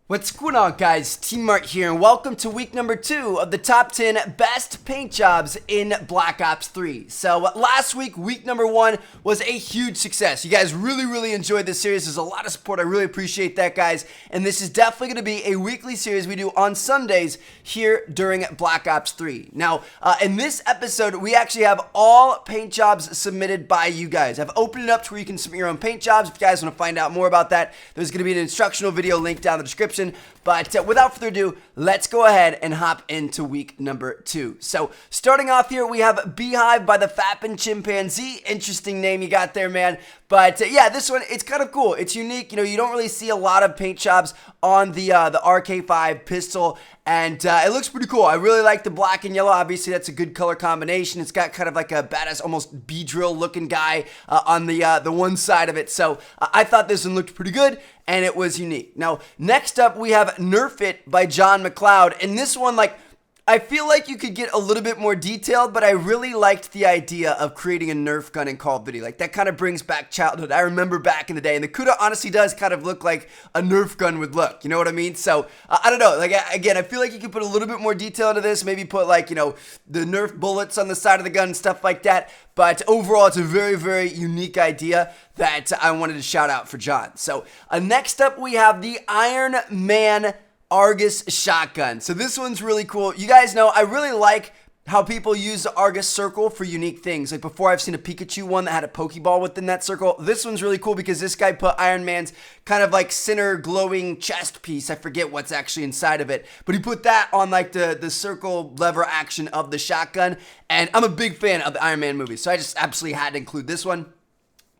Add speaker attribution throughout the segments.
Speaker 1: What's going on, guys? T-Mart here, and welcome to week number 2 of the top 10 best paint jobs in Black Ops 3. So last week, week number 1, was a huge success. You guys really enjoyed this series. There's a lot of support. I really appreciate that, guys. And this is definitely going to be a weekly series we do on Sundays here during Black Ops 3. Now, in this episode, we actually have all paint jobs submitted by you guys. I've opened it up to where you can submit your own paint jobs. If you guys want to find out more about that, there's going to be an instructional video link down in the description. But without further ado, let's go ahead and hop into week number 2. So starting off here, we have Beehive by the Fappin Chimpanzee. Interesting name you got there, man. But yeah, this one, it's kind of cool. It's unique. You know, you don't really see a lot of paint jobs on the RK5 pistol, and it looks pretty cool. I really like the black and yellow. Obviously, that's a good color combination. It's got kind of like a badass, almost Beedrill looking guy on the one side of it. So I thought this one looked pretty good, and it was unique. Now, next up, we have Nerf It by McLeod, and this one, like, I feel like you could get a little bit more detailed, but I really liked the idea of creating a Nerf gun in Call of Duty. Like, that kind of brings back childhood. I remember back in the day, and the Kuda honestly does kind of look like a Nerf gun would look. You know what I mean? So, I don't know. Like, again, I feel like you could put a little bit more detail into this. Maybe put, like, you know, the Nerf bullets on the side of the gun and stuff like that. But overall, it's a very unique idea that I wanted to shout out for John. So, next up, we have the Iron Man Argus shotgun. So this one's really cool. You guys know I really like how people use the Argus circle for unique things. Like before, I've seen a Pikachu one that had a Pokeball within that circle. This one's really cool because this guy put Iron Man's kind of like center glowing chest piece. I forget what's actually inside of it, but he put that on like the circle lever action of the shotgun. And I'm a big fan of the Iron Man movie, so I just absolutely had to include this one.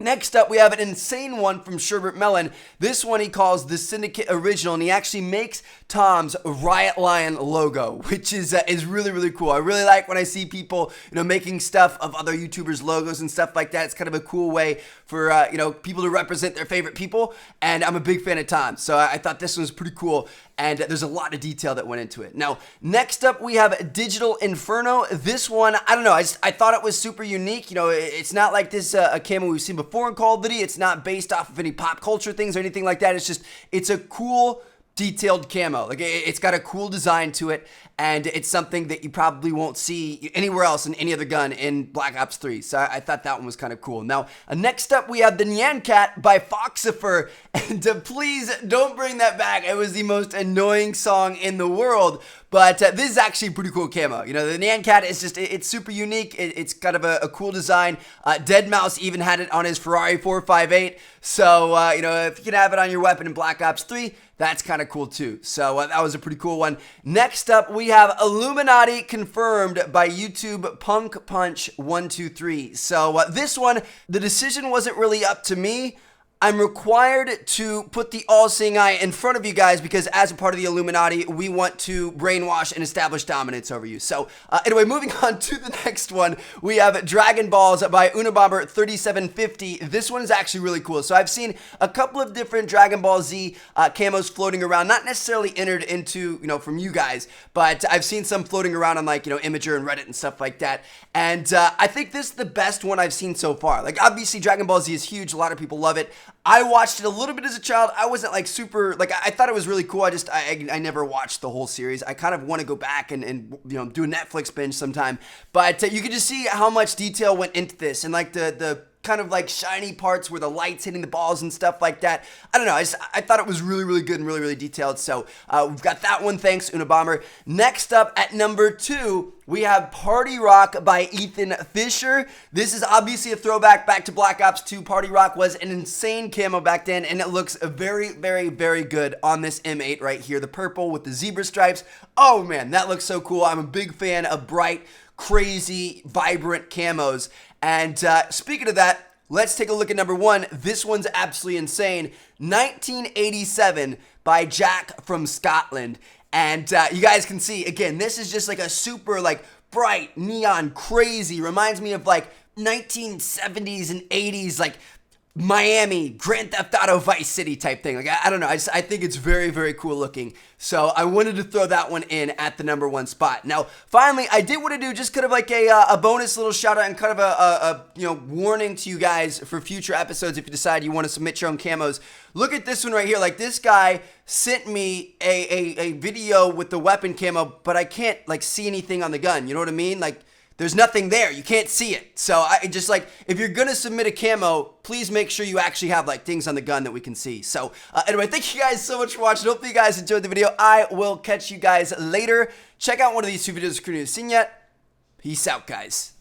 Speaker 1: Next up, we have an insane one from Sherbert Melon. This one he calls the Syndicate Original, and he actually makes Tom's Riot Lion logo, which is really cool. I really like when I see people, you know, making stuff of other YouTubers' logos and stuff like that. It's kind of a cool way for, you know, people to represent their favorite people, and I'm a big fan of Tom, so I thought this one was pretty cool, and there's a lot of detail that went into it. Now, next up, we have Digital Inferno. This one, I don't know, I thought it was super unique. You know, it's not like this a camo we've seen before in Call of Duty. It's not based off of any pop culture things or anything like that. It's a cool, detailed camo. Like, it's got a cool design to it, and it's something that you probably won't see anywhere else in any other gun in Black Ops 3. So I thought that one was kind of cool. Now, next up, we have the Nyan Cat by Foxifer. And please don't bring that back. It was the most annoying song in the world. But this is actually a pretty cool camo. You know, the Nyan Cat is just, it's super unique. It's kind of a cool design. Deadmau5 even had it on his Ferrari 458. So, you know, if you can have it on your weapon in Black Ops 3, that's kind of cool too. So that was a pretty cool one. Next up, we have Illuminati confirmed by YouTube Punk Punch 123. So this one, the decision wasn't really up to me. I'm required to put the all-seeing eye in front of you guys because as a part of the Illuminati, we want to brainwash and establish dominance over you. So anyway, moving on to the next one, we have Dragon Balls by Unabomber 3750. This one is actually really cool. So I've seen a couple of different Dragon Ball Z camos floating around, not necessarily entered into, you know, from you guys, but I've seen some floating around on like, you know, Imager and Reddit and stuff like that. And I think this is the best one I've seen so far. Like, obviously, Dragon Ball Z is huge. A lot of people love it. I watched it a little bit as a child. I wasn't like super, like, I thought it was really cool. I never watched the whole series. I kind of want to go back and you know, do a Netflix binge sometime. But you could just see how much detail went into this and like the kind of like shiny parts where the light's hitting the balls and stuff like that. I don't know. I thought it was really good and really detailed. So we've got that one. Thanks, Unabomber. Next up at number 2, we have Party Rock by Ethan Fisher. This is obviously a throwback back to Black Ops 2. Party Rock was an insane camo back then, and it looks very good on this M8 right here. The purple with the zebra stripes. Oh man, that looks so cool. I'm a big fan of bright, crazy, vibrant camos. And speaking of that, let's take a look at number 1. This one's absolutely insane. 1987 by Jack from Scotland. And you guys can see, again, this is just like a super like bright, neon, crazy. Reminds me of like 1970s and 80s, like Miami, Grand Theft Auto Vice City type thing. Like, I don't know. I think it's very, very cool looking. So I wanted to throw that one in at the number 1 spot. Now, finally, I did want to do just kind of like a bonus little shout out and kind of a warning to you guys for future episodes if you decide you want to submit your own camos. Look at this one right here. Like, this guy sent me a video with the weapon camo, but I can't like see anything on the gun. You know what I mean? Like, there's nothing there. You can't see it. So I just like, if you're going to submit a camo, please make sure you actually have like things on the gun that we can see. So anyway, thank you guys so much for watching. Hopefully you guys enjoyed the video. I will catch you guys later. Check out one of these 2 videos if you're not seen yet. Peace out, guys.